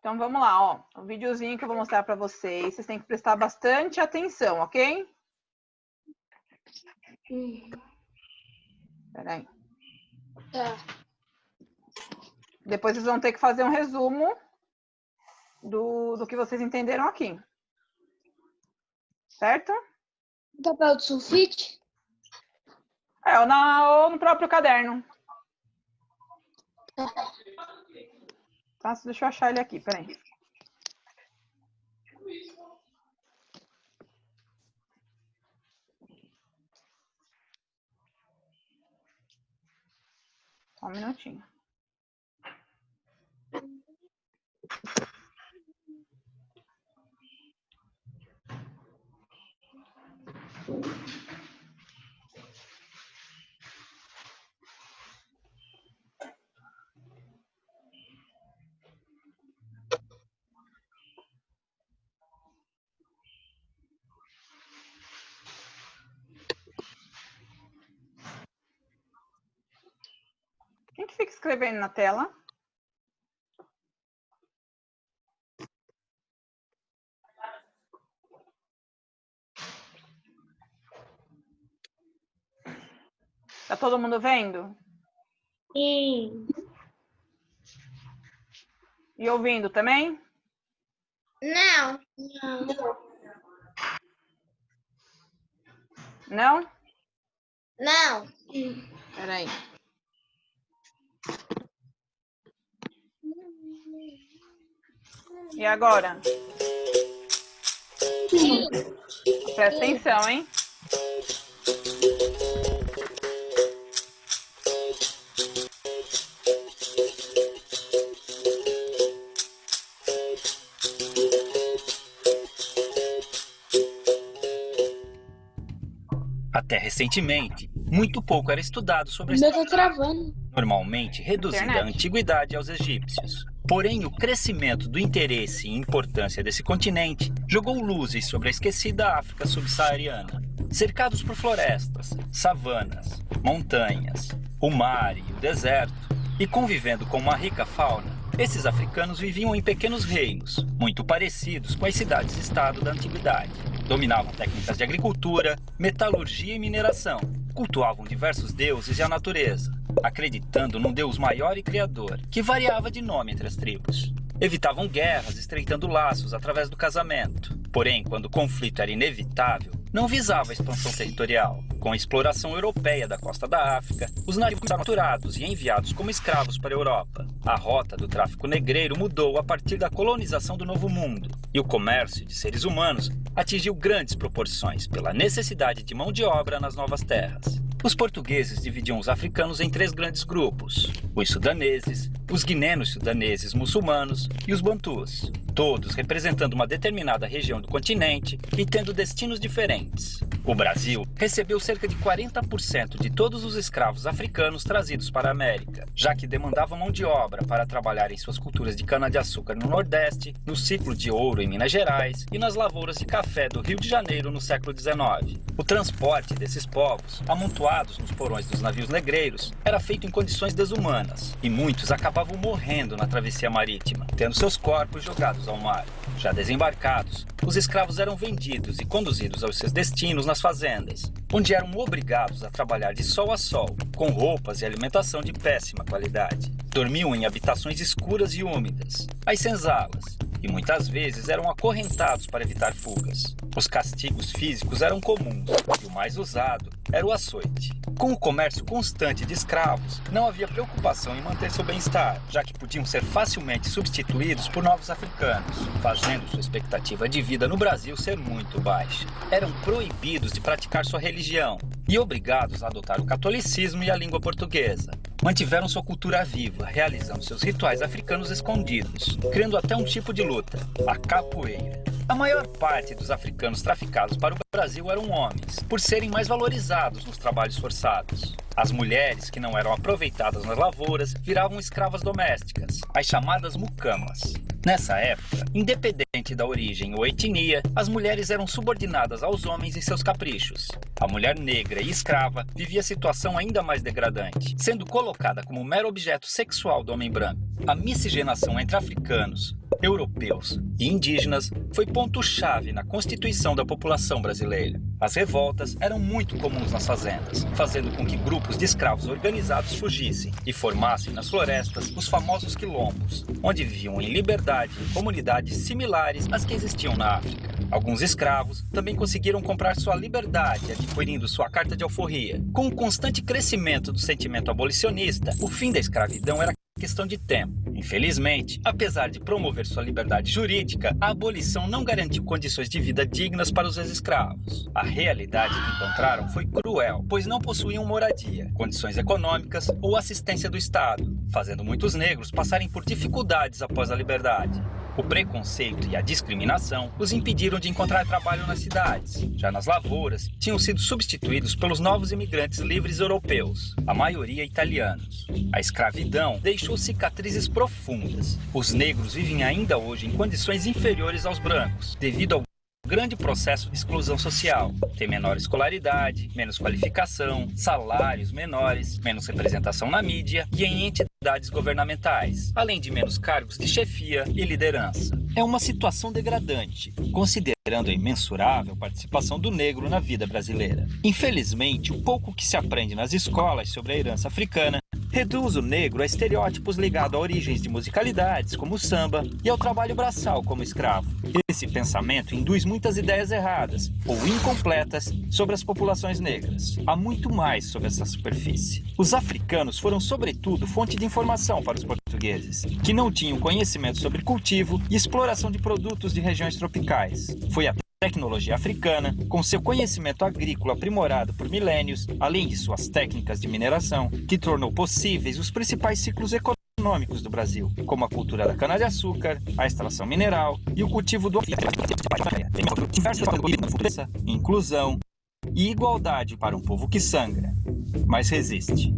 Então vamos lá, ó. O videozinho que eu vou mostrar para vocês. Vocês têm que prestar bastante atenção, ok? Peraí. Tá. Depois vocês vão ter que fazer um resumo do que vocês entenderam aqui. Certo? Papel de sulfite? Ou no próprio caderno. Tá, deixa eu achar ele aqui, peraí. Só um minutinho. Quem que fica escrevendo na tela? Tá todo mundo vendo? Sim. E ouvindo também? Não. Não? Não. Peraí. E agora? Presta atenção, hein? Até recentemente, muito pouco era estudado sobre a O meu história, tá travando. normalmente reduzida à Internet. antiguidade aos egípcios. Porém, o crescimento do interesse e importância desse continente jogou luzes sobre a esquecida África subsaariana. Cercados por florestas, savanas, montanhas, o mar e o deserto, e convivendo com uma rica fauna, esses africanos viviam em pequenos reinos, muito parecidos com as cidades-estado da antiguidade. Dominavam técnicas de agricultura, metalurgia e mineração. Cultuavam diversos deuses e a natureza, acreditando num Deus maior e criador, que variava de nome entre as tribos. Evitavam guerras, estreitando laços através do casamento. Porém, quando o conflito era inevitável, não visava a expansão territorial. Com a exploração europeia da costa da África, os nativos eram capturados e enviados como escravos para a Europa. A rota do tráfico negreiro mudou a partir da colonização do Novo Mundo, e o comércio de seres humanos atingiu grandes proporções pela necessidade de mão de obra nas novas terras. Os portugueses dividiam os africanos em 3 grandes grupos: os sudaneses, os guinenos sudaneses muçulmanos e os bantus, todos representando uma determinada região do continente e tendo destinos diferentes. O Brasil recebeu cerca de 40% de todos os escravos africanos trazidos para a América, já que demandavam mão de obra para trabalhar em suas culturas de cana-de-açúcar no Nordeste, no ciclo de ouro em Minas Gerais e nas lavouras de café do Rio de Janeiro no século XIX. O transporte desses povos, amontoados nos porões dos navios negreiros, era feito em condições desumanas, e muitos acabavam morrendo na travessia marítima, tendo seus corpos jogados ao mar. Já desembarcados, os escravos eram vendidos e conduzidos aos seus destinos nas fazendas, onde eram obrigados a trabalhar de sol a sol, com roupas e alimentação de péssima qualidade. Dormiam em habitações escuras e úmidas, as senzalas, e muitas vezes eram acorrentados para evitar fugas. Os castigos físicos eram comuns, e o mais usado era o açoite. Com o comércio constante de escravos, não havia preocupação em manter seu bem-estar, já que podiam ser facilmente substituídos por novos africanos, fazendo sua expectativa de vida no Brasil ser muito baixa. Eram proibidos de praticar sua religião e obrigados a adotar o catolicismo e a língua portuguesa. Mantiveram sua cultura viva, realizando seus rituais africanos escondidos, criando até um tipo de luta, a capoeira. A maior parte dos africanos traficados para o Brasil eram homens, por serem mais valorizados nos trabalhos forçados. As mulheres, que não eram aproveitadas nas lavouras, viravam escravas domésticas, as chamadas mucamas. Nessa época, independente da origem ou etnia, as mulheres eram subordinadas aos homens em seus caprichos. A mulher negra e escrava vivia a situação ainda mais degradante, sendo colocada como mero objeto sexual do homem branco. A miscigenação entre africanos, europeus e indígenas foi ponto-chave na constituição da população brasileira. As revoltas eram muito comuns nas fazendas, fazendo com que grupos de escravos organizados fugissem e formassem nas florestas os famosos quilombos, onde viviam em liberdade em comunidades similares às que existiam na África. Alguns escravos também conseguiram comprar sua liberdade adquirindo sua carta de alforria. Com o constante crescimento do sentimento abolicionista, o fim da escravidão era questão de tempo. Infelizmente, apesar de promover sua liberdade jurídica, a abolição não garantiu condições de vida dignas para os ex-escravos. A realidade que encontraram foi cruel, pois não possuíam moradia, condições econômicas ou assistência do Estado, fazendo muitos negros passarem por dificuldades após a liberdade. O preconceito e a discriminação os impediram de encontrar trabalho nas cidades. Já nas lavouras, tinham sido substituídos pelos novos imigrantes livres europeus, a maioria italianos. A escravidão deixou cicatrizes profundas. Os negros vivem ainda hoje em condições inferiores aos brancos, devido ao grande processo de exclusão social. Tem menor escolaridade, menos qualificação, salários menores, menos representação na mídia e em entidades governamentais, além de menos cargos de chefia e liderança. É uma situação degradante, considerando a imensurável participação do negro na vida brasileira. Infelizmente, o pouco que se aprende nas escolas sobre a herança africana reduz o negro a estereótipos ligados a origens de musicalidades, como o samba, e ao trabalho braçal como escravo. Esse pensamento induz muitas ideias erradas ou incompletas sobre as populações negras. Há muito mais sobre essa superfície. Os africanos foram, sobretudo, fonte de informação para os portugueses, que não tinham conhecimento sobre cultivo e exploração de produtos de regiões tropicais. Foi a tecnologia africana, com seu conhecimento agrícola aprimorado por milênios, além de suas técnicas de mineração, que tornou possíveis os principais ciclos econômicos do Brasil, como a cultura da cana-de-açúcar, a extração mineral e o cultivo do inclusão e igualdade para um povo que sangra, mas resiste.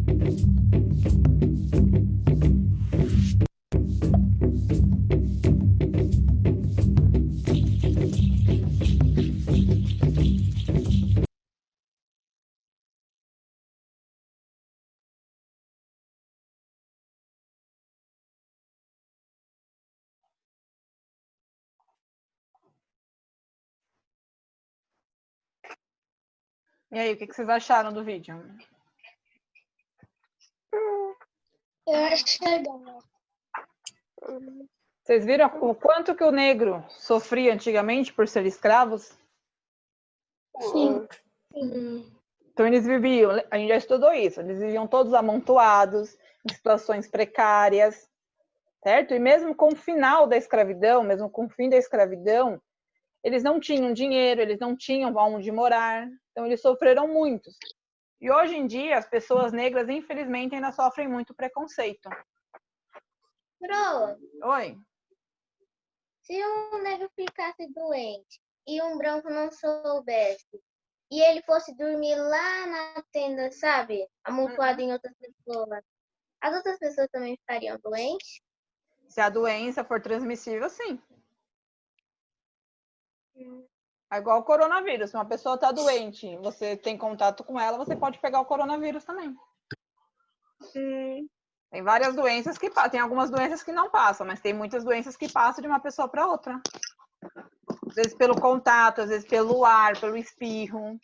E aí, o que vocês acharam do vídeo? Eu acho legal. Vocês viram o quanto que o negro sofria antigamente por ser escravos? Sim. Então eles viviam, a gente já estudou isso, eles viviam todos amontoados, em situações precárias, certo? E mesmo com o final da escravidão, mesmo com o fim da escravidão, eles não tinham dinheiro, eles não tinham onde morar, então eles sofreram muito. E hoje em dia, as pessoas negras, infelizmente, ainda sofrem muito preconceito. Pro, Oi? se um negro ficasse doente e um branco não soubesse, e ele fosse dormir lá na tenda, sabe? Amontoado em outras pessoas, as outras pessoas também ficariam doentes? Se a doença for transmissível, sim. É igual o coronavírus. Se uma pessoa está doente, você tem contato com ela, você pode pegar o coronavírus também. Tem várias doenças que passam. Tem algumas doenças que não passam, mas tem muitas doenças que passam de uma pessoa para outra. Às vezes pelo contato, às vezes pelo ar, pelo espirro.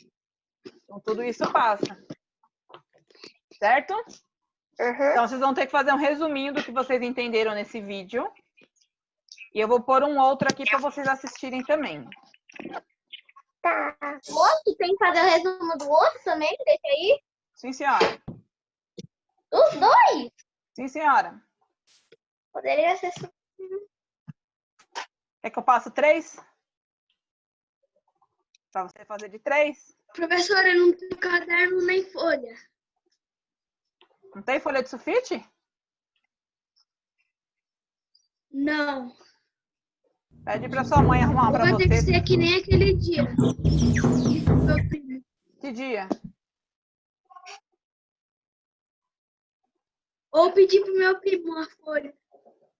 Então, tudo isso passa. Certo? Então, vocês vão ter que fazer um resuminho do que vocês entenderam nesse vídeo. E eu vou pôr um outro aqui para vocês assistirem também. Tá. O outro tem que fazer o resumo do outro também? Deixa aí. Sim, senhora. Os dois? Sim, senhora. Poderia ser. Quer que eu passe 3? Para você fazer de 3? Professora, não tem caderno nem folha. Não tem folha de sulfite? Não. Pede para sua mãe arrumar para Vai ter que você. ser que nem aquele dia. Meu primo. Que dia? Ou pedir pro meu primo uma folha.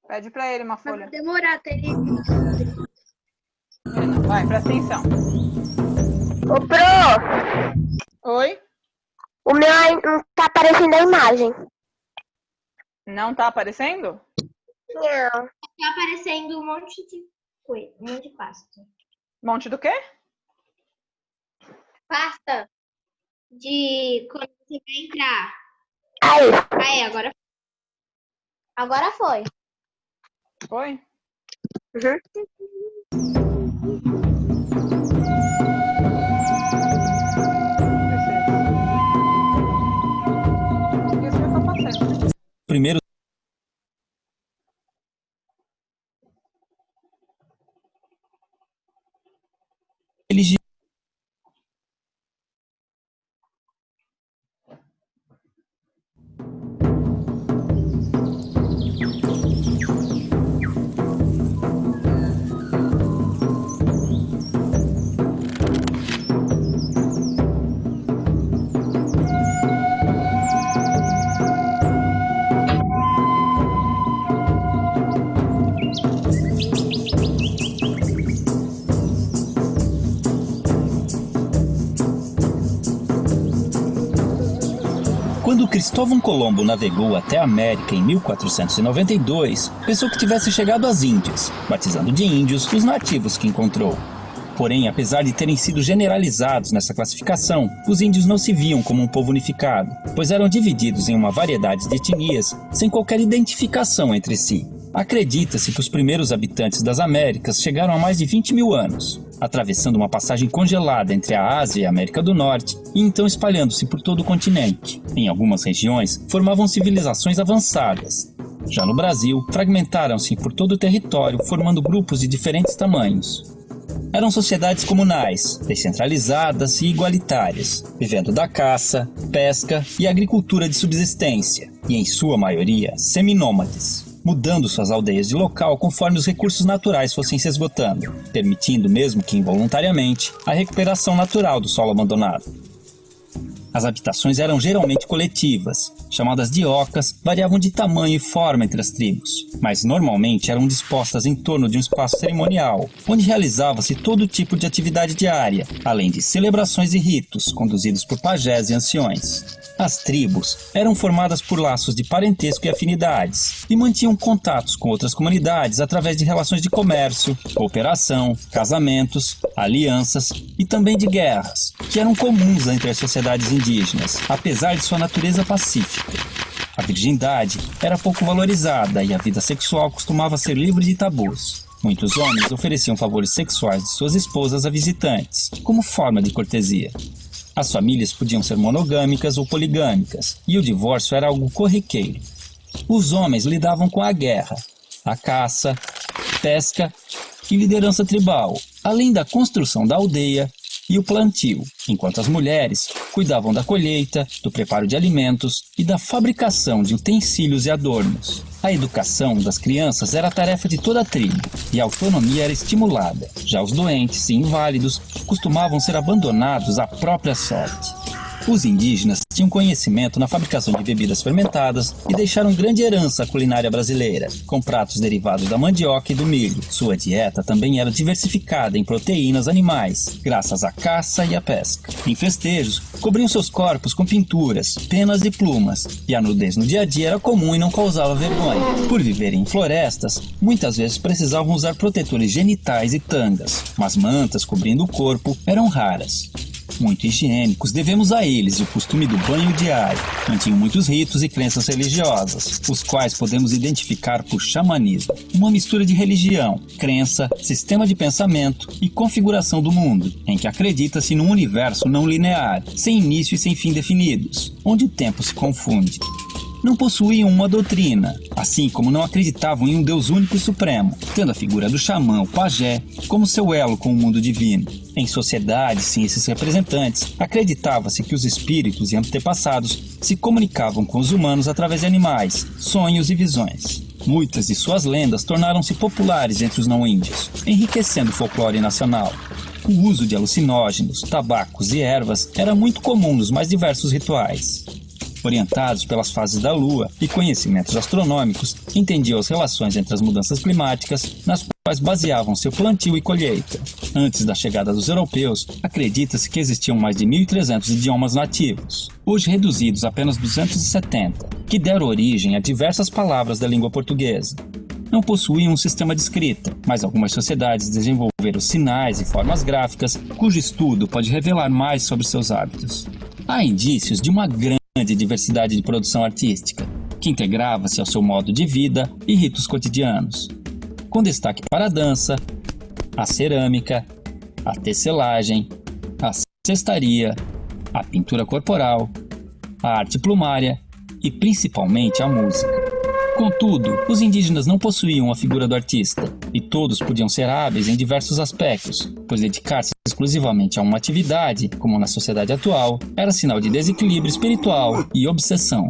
Pede para ele uma Vai folha. demorar até ele. Vai, presta atenção. Ô, Pro, Oi? o meu não tá aparecendo a imagem. Não tá aparecendo? Não. tá aparecendo um monte de coisa, um monte de pasta. Monte do quê? Pasta de quando você vai entrar. Aí. Aí, agora foi. Foi? Uhum. Isso que eu tô fazendo. Primeiro religião. Quando Cristóvão Colombo navegou até a América em 1492, pensou que tivesse chegado às Índias, batizando de índios os nativos que encontrou. Porém, apesar de terem sido generalizados nessa classificação, os índios não se viam como um povo unificado, pois eram divididos em uma variedade de etnias sem qualquer identificação entre si. Acredita-se que os primeiros habitantes das Américas chegaram há mais de 20 mil anos, atravessando uma passagem congelada entre a Ásia e a América do Norte e então espalhando-se por todo o continente. Em algumas regiões, formavam civilizações avançadas. Já no Brasil, fragmentaram-se por todo o território, formando grupos de diferentes tamanhos. Eram sociedades comunais, descentralizadas e igualitárias, vivendo da caça, pesca e agricultura de subsistência, e em sua maioria seminômades, mudando suas aldeias de local conforme os recursos naturais fossem se esgotando, permitindo, mesmo que involuntariamente, a recuperação natural do solo abandonado. As habitações eram geralmente coletivas, chamadas de ocas, variavam de tamanho e forma entre as tribos, mas normalmente eram dispostas em torno de um espaço cerimonial, onde realizava-se todo tipo de atividade diária, além de celebrações e ritos conduzidos por pajés e anciões. As tribos eram formadas por laços de parentesco e afinidades, e mantinham contatos com outras comunidades através de relações de comércio, cooperação, casamentos, alianças e também de guerras, que eram comuns entre as sociedades indígenas, apesar de sua natureza pacífica. A virgindade era pouco valorizada e a vida sexual costumava ser livre de tabus. Muitos homens ofereciam favores sexuais de suas esposas a visitantes, como forma de cortesia. As famílias podiam ser monogâmicas ou poligâmicas, e o divórcio era algo corriqueiro. Os homens lidavam com a guerra, a caça, pesca e liderança tribal, além da construção da aldeia e o plantio, enquanto as mulheres cuidavam da colheita, do preparo de alimentos e da fabricação de utensílios e adornos. A educação das crianças era a tarefa de toda a tribo, e a autonomia era estimulada. Já os doentes e inválidos costumavam ser abandonados à própria sorte. Os indígenas tinham conhecimento na fabricação de bebidas fermentadas e deixaram grande herança à culinária brasileira, com pratos derivados da mandioca e do milho. Sua dieta também era diversificada em proteínas animais, graças à caça e à pesca. Em festejos, cobriam seus corpos com pinturas, penas e plumas, e a nudez no dia a dia era comum e não causava vergonha. Por viverem em florestas, muitas vezes precisavam usar protetores genitais e tangas, mas mantas cobrindo o corpo eram raras. Muito higiênicos, devemos a eles o costume do banho diário. Mantinham muitos ritos e crenças religiosas, os quais podemos identificar por xamanismo, uma mistura de religião, crença, sistema de pensamento e configuração do mundo, em que acredita-se num universo não linear, sem início e sem fim definidos, onde o tempo se confunde. Não possuíam uma doutrina, assim como não acreditavam em um Deus único e supremo, tendo a figura do xamã, o pajé, como seu elo com o mundo divino. Em sociedades sem esses representantes, acreditava-se que os espíritos e antepassados se comunicavam com os humanos através de animais, sonhos e visões. Muitas de suas lendas tornaram-se populares entre os não-índios, enriquecendo o folclore nacional. O uso de alucinógenos, tabacos e ervas era muito comum nos mais diversos rituais. Orientados pelas fases da Lua e conhecimentos astronômicos, entendiam as relações entre as mudanças climáticas, nas quais baseavam seu plantio e colheita. Antes da chegada dos europeus, acredita-se que existiam mais de 1.300 idiomas nativos, hoje reduzidos a apenas 270, que deram origem a diversas palavras da língua portuguesa. não possuíam um sistema de escrita, mas algumas sociedades desenvolveram sinais e formas gráficas cujo estudo pode revelar mais sobre seus hábitos. Há indícios de uma grande diversidade de produção artística, que integrava-se ao seu modo de vida e ritos cotidianos, com destaque para a dança, a cerâmica, a tecelagem, a cestaria, a pintura corporal, a arte plumária e principalmente a música. Contudo, os indígenas não possuíam a figura do artista, e todos podiam ser hábeis em diversos aspectos, pois dedicar-se exclusivamente a uma atividade, como na sociedade atual, era sinal de desequilíbrio espiritual e obsessão.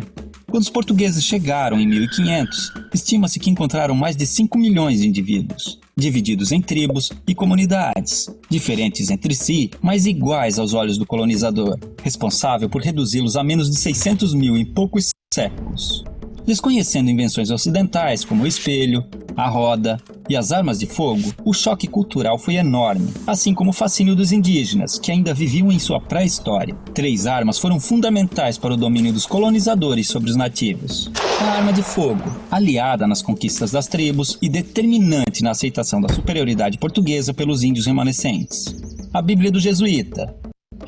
Quando os portugueses chegaram em 1500, estima-se que encontraram mais de 5 milhões de indivíduos, divididos em tribos e comunidades, diferentes entre si, mas iguais aos olhos do colonizador, responsável por reduzi-los a menos de 600 mil em poucos séculos. Desconhecendo invenções ocidentais como o espelho, a roda e as armas de fogo, o choque cultural foi enorme, assim como o fascínio dos indígenas, que ainda viviam em sua pré-história. 3 armas foram fundamentais para o domínio dos colonizadores sobre os nativos. A arma de fogo, aliada nas conquistas das tribos e determinante na aceitação da superioridade portuguesa pelos índios remanescentes. A Bíblia do Jesuíta,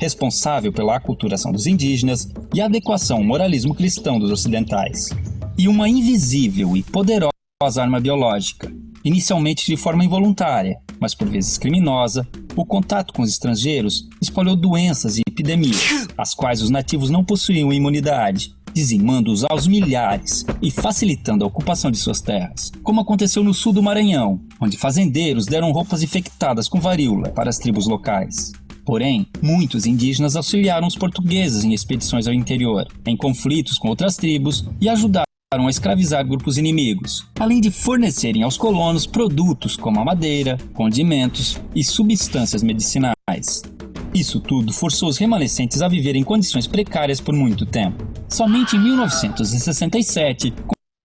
responsável pela aculturação dos indígenas e a adequação ao moralismo cristão dos ocidentais. E uma invisível e poderosa arma biológica, inicialmente de forma involuntária, mas por vezes criminosa, o contato com os estrangeiros espalhou doenças e epidemias, às quais os nativos não possuíam imunidade, dizimando-os aos milhares e facilitando a ocupação de suas terras, como aconteceu no sul do Maranhão, onde fazendeiros deram roupas infectadas com varíola para as tribos locais. Porém, muitos indígenas auxiliaram os portugueses em expedições ao interior, em conflitos com outras tribos e ajudaram a escravizar grupos inimigos, além de fornecerem aos colonos produtos como a madeira, condimentos e substâncias medicinais. Isso tudo forçou os remanescentes a viver em condições precárias por muito tempo. Somente em 1967,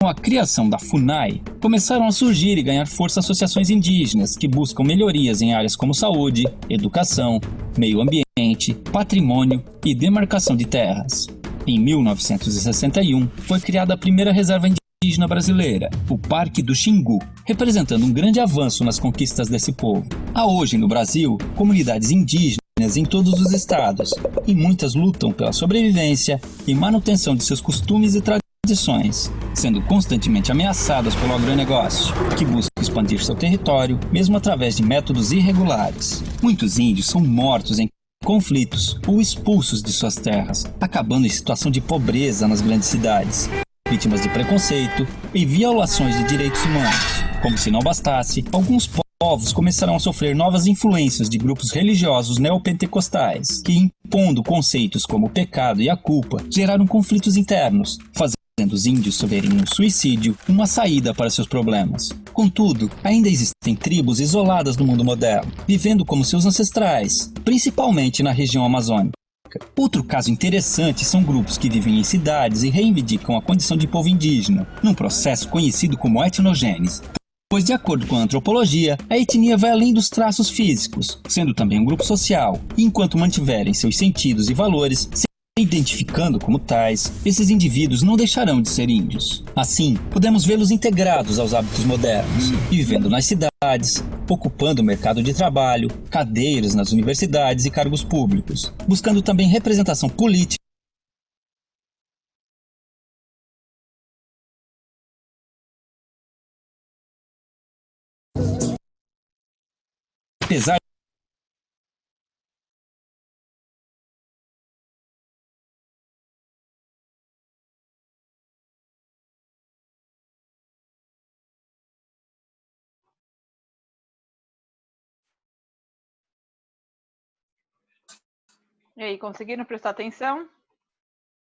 com a criação da FUNAI, começaram a surgir e ganhar força associações indígenas que buscam melhorias em áreas como saúde, educação, meio ambiente, patrimônio e demarcação de terras. Em 1961, foi criada a primeira reserva indígena brasileira, o Parque do Xingu, representando um grande avanço nas conquistas desse povo. Há hoje no Brasil comunidades indígenas em todos os estados, e muitas lutam pela sobrevivência e manutenção de seus costumes e tradições, sendo constantemente ameaçadas pelo agronegócio, que busca expandir seu território, mesmo através de métodos irregulares. Muitos índios são mortos em conflitos ou expulsos de suas terras, acabando em situação de pobreza nas grandes cidades, vítimas de preconceito e violações de direitos humanos. Como se não bastasse, alguns povos começaram a sofrer novas influências de grupos religiosos neopentecostais, que, impondo conceitos como o pecado e a culpa, geraram conflitos internos, fazendo os índios verem no suicídio uma saída para seus problemas. Contudo, ainda existem tribos isoladas no mundo moderno, vivendo como seus ancestrais, principalmente na região amazônica. Outro caso interessante são grupos que vivem em cidades e reivindicam a condição de povo indígena, num processo conhecido como etnogênese. Pois, de acordo com a antropologia, a etnia vai além dos traços físicos, sendo também um grupo social, e enquanto mantiverem seus sentidos e valores identificando como tais, esses indivíduos não deixarão de ser índios. Assim, podemos vê-los integrados aos hábitos modernos, e vivendo nas cidades, ocupando o mercado de trabalho, cadeiras nas universidades e cargos públicos, buscando também representação política. Apesar E aí, conseguiram prestar atenção?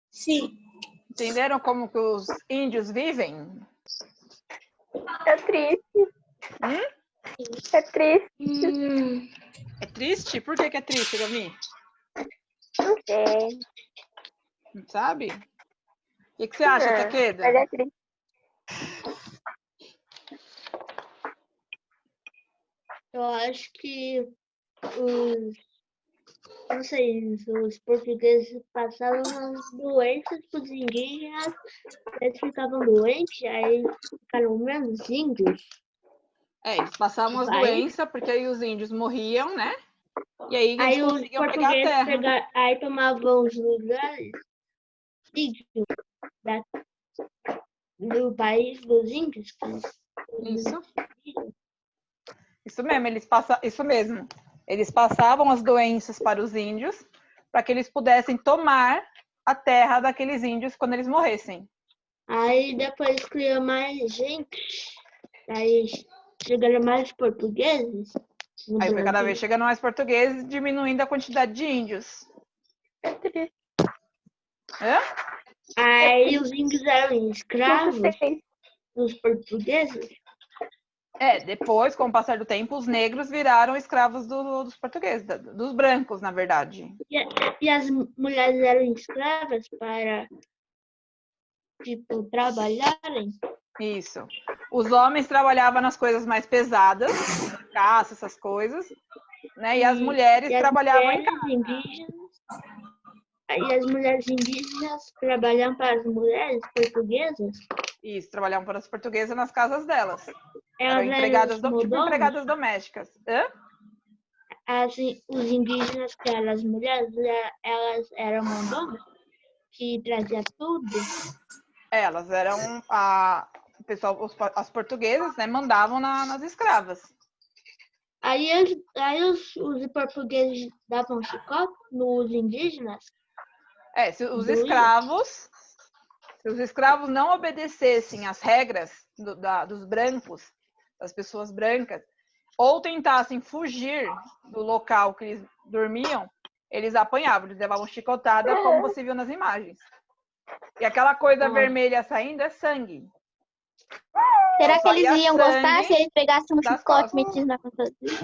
Sim. Entenderam como que os índios vivem? É triste. É triste. É triste? Por que é triste, Gabi? Não sei. Não sabe? O que você acha, Taqueda? Mas é triste. Eu acho que os não sei, os portugueses passavam umas doenças para os indígenas, eles ficavam doentes, aí ficaram menos índios. Eles passavam as Vai. doenças, porque aí os índios morriam, né? E aí eles Aí os conseguiam pegar a portugueses terra. aí tomavam os lugares índios do país dos índios. Isso mesmo, isso mesmo. Eles passavam as doenças para os índios, para que eles pudessem tomar a terra daqueles índios quando eles morressem. Aí depois criou mais gente, aí chegaram mais portugueses. no Aí foi cada Brasil. vez chegando mais portugueses, diminuindo a quantidade de índios. É triste. Hã? Aí os índios eram escravos Não sei. dos portugueses. Depois, com o passar do tempo, os negros viraram escravos dos portugueses, dos brancos, na verdade. E as mulheres eram escravas para, tipo, trabalharem. Isso. Os homens trabalhavam nas coisas mais pesadas, caça, essas coisas, né? E as mulheres trabalhavam em casa. E as mulheres indígenas trabalhavam para as mulheres portuguesas. Isso, trabalhavam para as portuguesas nas casas delas. Elas Eram empregadas, eram tipo empregadas domésticas. Hã? Os indígenas, que eram as mulheres, elas eram mandonas, que trazia tudo. Elas eram o pessoal, as portuguesas, né, mandavam nas escravas. Aí os portugueses davam chicote nos indígenas. Se os escravos não obedecessem às regras dos brancos, das pessoas brancas, ou tentassem fugir do local que eles dormiam, eles apanhavam, eles levavam chicotada, como você viu nas imagens. E aquela coisa vermelha saindo é sangue. Será que Só eles ia iam gostar sangue se eles pegassem um das chicote costas. metido na costa deles?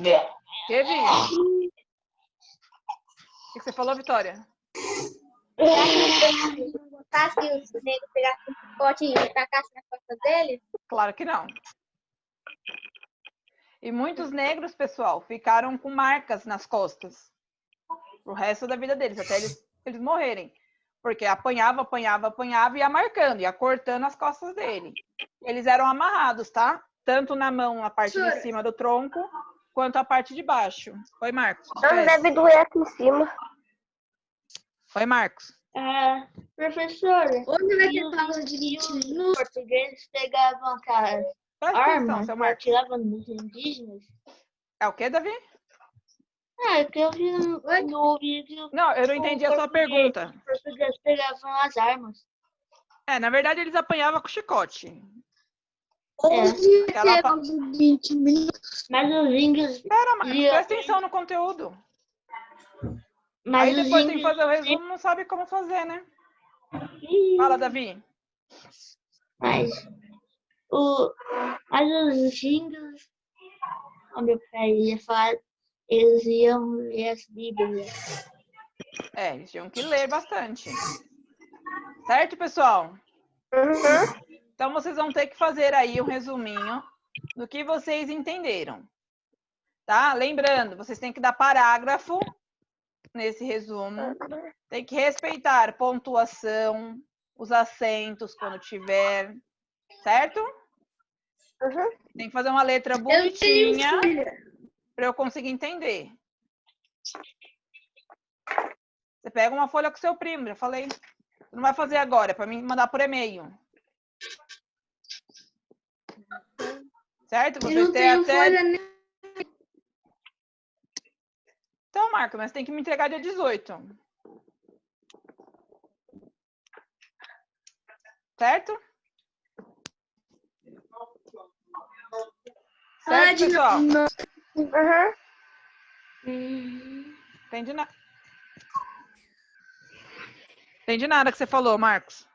Que, Vi? O que você falou, Vitória? Será que eles iam gostar se os negros pegassem um chicote e tacassem na costa deles? Claro que não. E muitos negros, pessoal, ficaram com marcas nas costas pro resto da vida deles, até eles morrerem. Porque apanhava e ia marcando, ia cortando as costas dele. Eles eram amarrados, tá? Tanto na mão, a parte de cima do tronco, quanto a parte de baixo. Oi, Marcos. Não deve doer aqui em cima. Oi, Marcos. Professora, Onde vai ter os pausa de 20 minutos? portugueses pegavam aquelas Presta atenção, armas seu e Marcos. atiravam nos indígenas? É o quê, Davi? É que eu vi no vídeo. Não, eu não entendi a sua pergunta. Os portugueses pegavam as armas. Na verdade, eles apanhavam com chicote. Onde vai Aquela ter pausa de 20 minutos? Mas os índios. Espera, Marcos, presta atenção no conteúdo. Mas Aí os depois tem que índios fazer o resumo, não sabe como fazer, né? Fala, Davi. Mas os índios, como eu ia falar, eles iam ler as Bíblias. Eles tinham que ler bastante. Certo, pessoal? Então, vocês vão ter que fazer aí um resuminho do que vocês entenderam. Tá? Lembrando, vocês têm que dar parágrafo nesse resumo. Tem que respeitar pontuação, os acentos quando tiver. Certo? Tem que fazer uma letra bonitinha para eu conseguir entender. Você pega uma folha com seu primo, já falei. Você não vai fazer agora, é para mim mandar por e-mail. Certo? Vocês têm até... Então, Marco, mas tem que me entregar dia 18. Certo? Certo, pessoal? Entendi nada. Entendi nada que você falou, Marcos.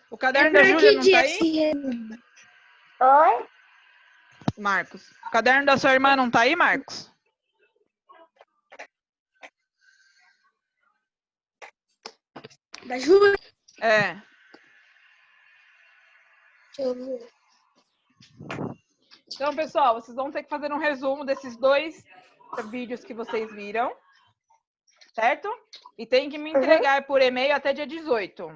O caderno da Júlia não tá aí? Oi? Marcos. O caderno da sua irmã não tá aí, Marcos? Da Júlia? É. Deixa eu ver. Então, pessoal, vocês vão ter que fazer um resumo desses 2 vídeos que vocês viram, certo? E tem que me entregar por e-mail até dia 18.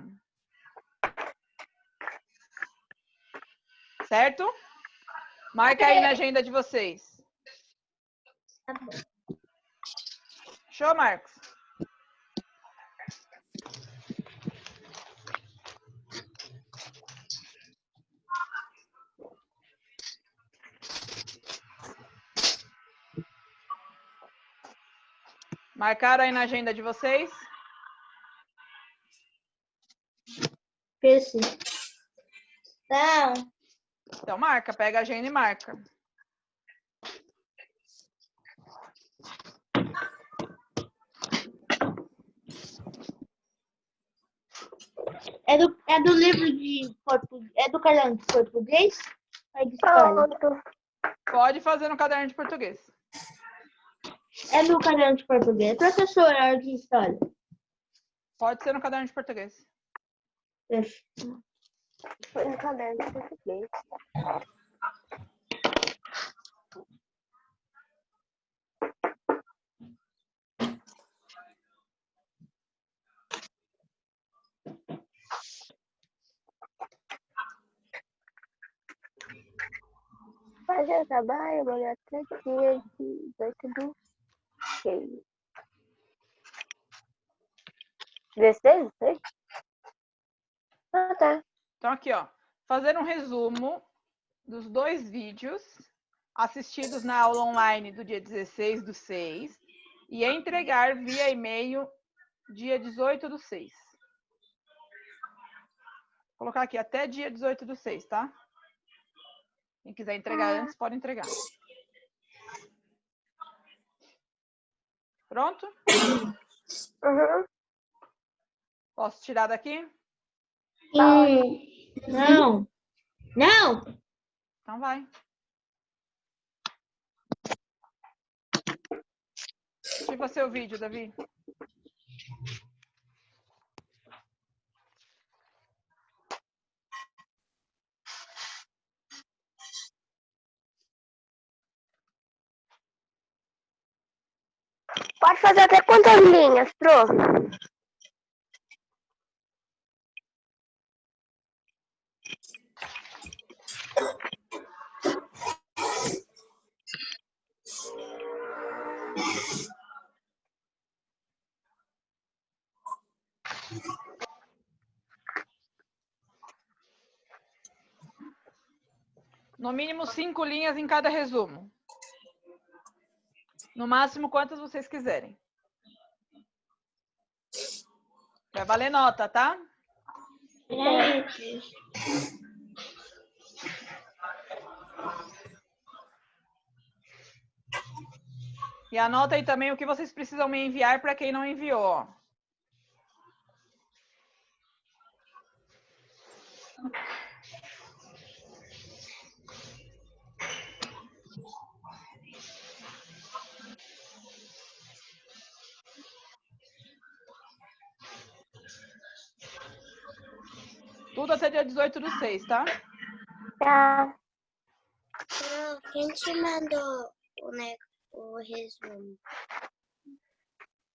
Certo? Marca aí na agenda de vocês. Tá bom. Show, Marcos? Marcaram aí na agenda de vocês? Esse. Não. Então marca, pega a agenda e marca. É do livro de português. É do caderno de português? É de história? Pronto. Pode fazer no caderno de português. É do caderno de português. Professora de história. Pode ser no caderno de português. Deixa. Foi no caderno de português. Fazer o trabalho, amanhã até dia 18 do 6. 16? 16? Ah, tá. Então aqui, ó. Fazer um resumo dos 2 vídeos assistidos na aula online do dia 16 do 6 e entregar via e-mail dia 18 do 6. Vou colocar aqui até dia 18 do 6, tá? Quem quiser entregar antes, pode entregar. Pronto? Uhum. Posso tirar daqui? Não. Não. Então vai. Ativa seu vídeo, Davi. Pode fazer até quantas linhas, Pro? No mínimo 5 linhas em cada resumo. No máximo, quantas vocês quiserem. Vai valer nota, tá? E anota aí também o que vocês precisam me enviar para quem não enviou. Ó. Tudo até dia 18 do 6, tá? Tá. Quem te mandou o resumo?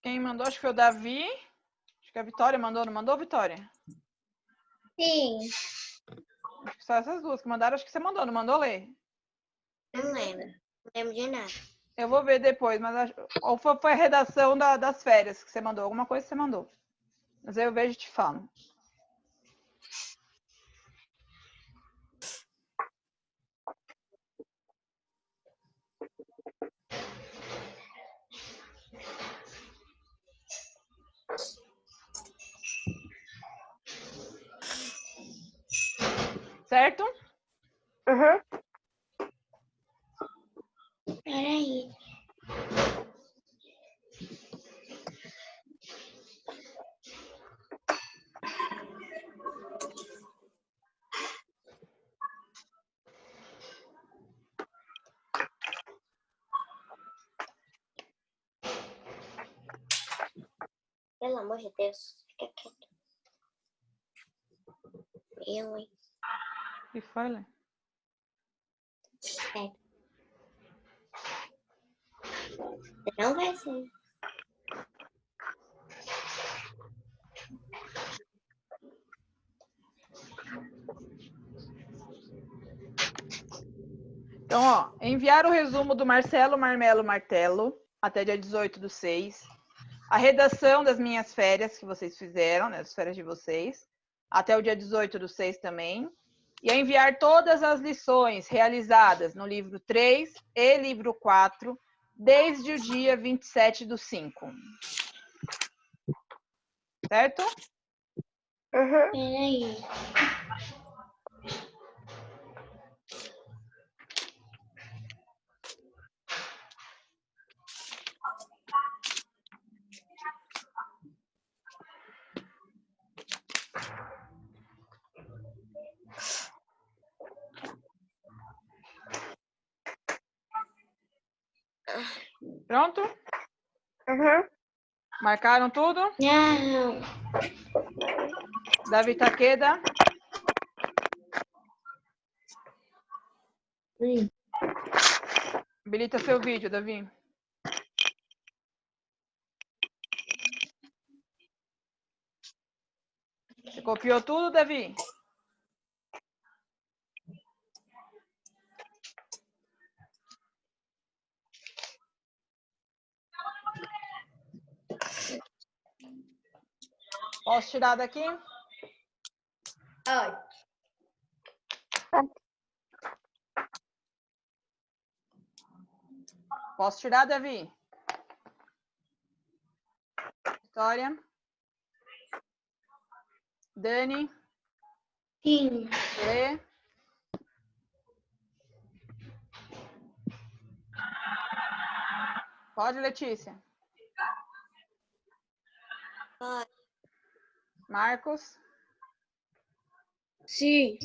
Quem mandou, acho que foi o Davi. Acho que a Vitória mandou, não mandou, Vitória? Sim. Acho que só essas duas que mandaram, acho que você mandou, não mandou, Lê? Não lembro. Não lembro de nada. Eu vou ver depois, mas acho... ou foi a redação das férias que você mandou, alguma coisa você mandou. Mas aí eu vejo e te falo. Certo? Uhum. Peraí. Pelo amor de Deus, fica quieto. Eu, hein? E foi, Lê? Não vai ser. Então, ó, enviar o resumo do Marcelo Marmelo Martelo até dia 18/6. A redação das minhas férias que vocês fizeram, né, as férias de vocês, até o dia 18/6 também. E a enviar todas as lições realizadas no livro 3 e livro 4, desde o dia 27/5. Certo? Uhum. Peraí. Pronto? Uhum. Marcaram tudo? Não. Davi Taqueda? Sim. Habilita seu vídeo, Davi. Você copiou tudo, Davi? Posso tirar daqui? Pode. Posso tirar, Davi? Vitória? Dani? Sim. Lê? Pode, Letícia? Pode. Marcos? Sim.